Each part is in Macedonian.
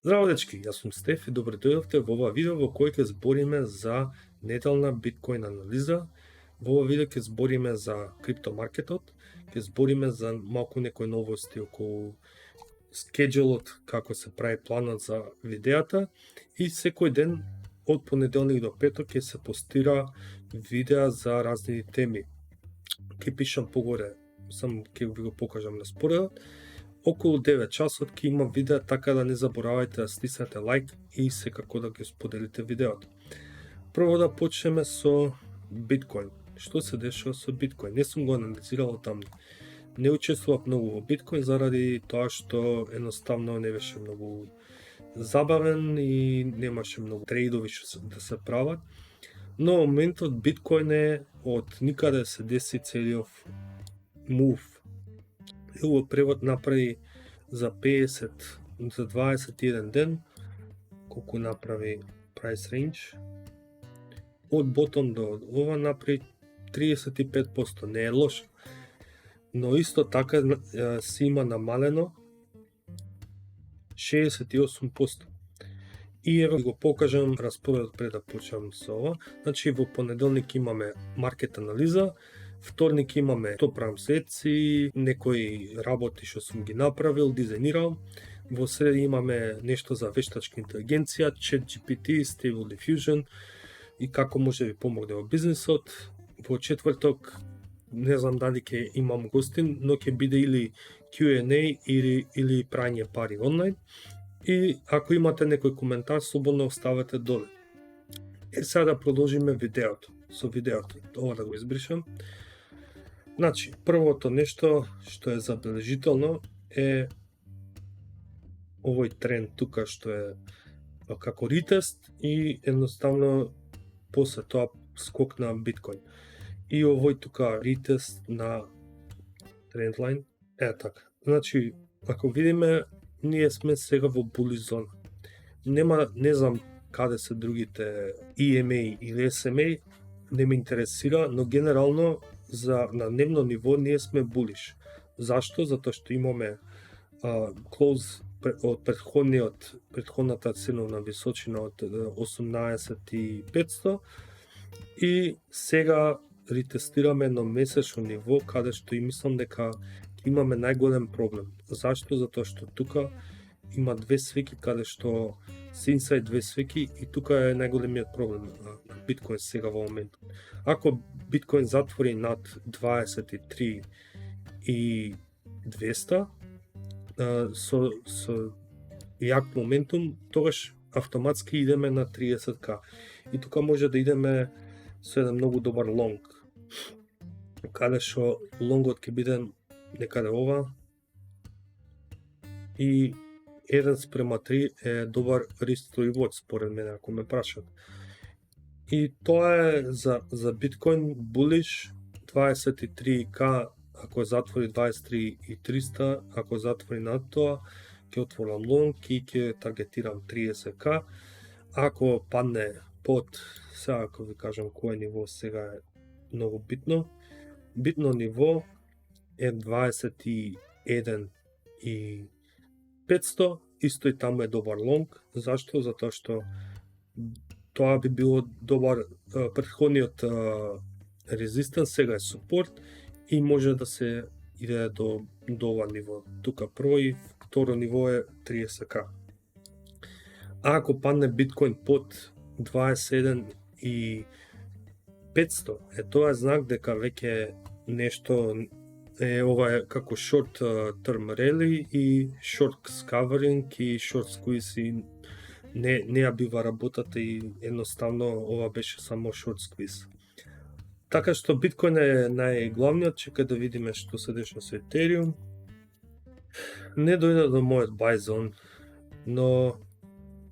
Здраво дечки, јас сум Стеф и добре дојдовте во ова видео во кој ќе збориме за неделна биткоин анализа. Во ова видео ќе збориме за криптомаркетот, ќе збориме за малку некои новости околу скеџулот, како се прави планот за видеата и секој ден од понеделник до петок ќе се постира видеа за разни теми. Ќе пишам погоре, само ќе ви го покажам на споредот. Околу 9 часот ќе има видео, така да не заборавајте да стиснете лайк и секако да ги споделите видеото. Прво да почнеме со биткоин. Што се дешава со биткоин? Не сум го анализирал таму. Не учествував многу во биткоин заради тоа што едноставно не беше многу забавен и немаше многу трейдови што да се прават. Но моментот биткоин е од никаде се деси целиот мув. Во превод направи за 50, за 21 ден, колку направи price range. Од ботом до ова направи 35%, не е лошо. Но исто така си има намалено 68%. И ево го покажам распоредот пред да почнам со ова. Значи во понеделник имаме маркет анализа, вторник имаме што правам сеци, некои работи што сум ги направил, дизајнирал. Во среда имаме нешто за вештачка интелигенција, ChatGPT, Stable Diffusion и како може да ви помогне во бизнисот. Во четврток не знам дали ќе имам гостин, но ќе биде или Q&A или прање пари онлайн. И ако имате некој коментар, слободно оставете доле. Сега да продолжиме со видеото. Ова да го избришам. Значи, првото нешто што е забележително е овој тренд тука што е како ретест и едноставно после тоа скок на биткоин. И овој тука ретест на трендлайн е така. Значи, ако видиме, ние сме сега во були зона. Не знам каде се другите EMA или SMA, не ме интересира, но генерално на дневно ниво ние сме булиш. Зашто? Затоа што имаме close од предходната ценовна височина од 18.500 и сега ретестираме на месечно ниво каде што и мислам дека имаме најголем проблем. Зашто? Затоа што тука има две свеки каде што се инсайд две свеки и тука е најголемиот проблем на биткоин сега во моментот. Ако биткоин затвори над 23 и 200 со јак моментум, тогаш автоматски идеме на 30k. И тука може да идеме со еден многу добар лонг. Каде што лонгот ќе биде некаде ова и 1:3 е добар risk to reward според мене, ако ме прашат. И тоа е за биткоин булиш 23k, ако затвори 23.300, ако затвори над тоа, ќе отворам лонг и ќе таргетирам 30k. Ако падне под, сега ако ви кажам кој ниво сега е многу битно. Битно ниво е 21.500, исто и таму е добар лонг. Зашто? Затоа што тоа би било добар, претходниот резистенс сега е супорт и може да се иде до ова ниво. Тука прво и второ ниво е 30k. А ако падне биткоин под 27.500, тоа е знак дека веќе нешто е, ова е како short term rally и short covering и short squeeze и не ја бива работата и едноставно ова беше само short squeeze. Така што биткоин е најглавниот, чека да видиме што се дешава со Ethereum. Не дојде до мојот buy zone, но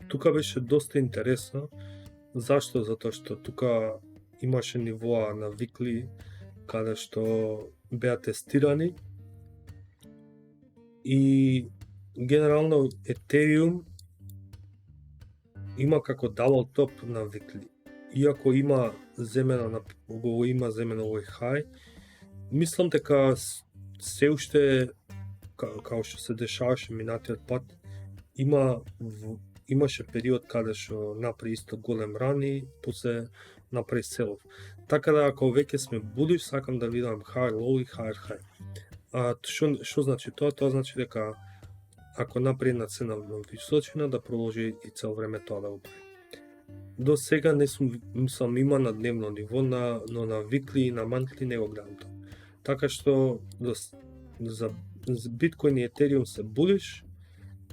тука беше доста интересно. Зашто? Затоа што тука имаше нивоа на weekly каде што беа тестирани и генерално Ethereum има како double top на weekly. Иако има земено овој high, мислам дека се уште као што се дешаваше минатиот пат, имаше период каде што направи исто голем ран и после направи селов. Така да ако веќе сме bullish, сакам да видам high low и higher high. Што значи тоа? Тоа значи дека ако направи една цена на височина, да продолжи и цел време тоа да го прави. До сега не сум има на дневно ниво, но на weekly и на monthly не го гледам тоа. Така што за Bitcoin и Ethereum се bullish,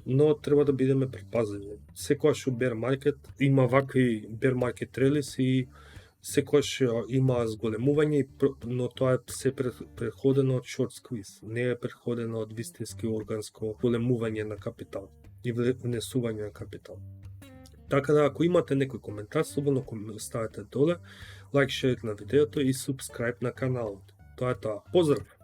но треба да бидеме предпазливи. Секогаш у bear market има вакви bear market rallies и секогаш има зголемување, но тоа е се предходено од short squeeze, не е предходено од вистински органско големување на капитал и внесување на капитал. Така да ако имате некој коментар, слободно ставете доле, лайк, шерит на видеото и subscribe на каналот. Тоа е тоа. Поздрав!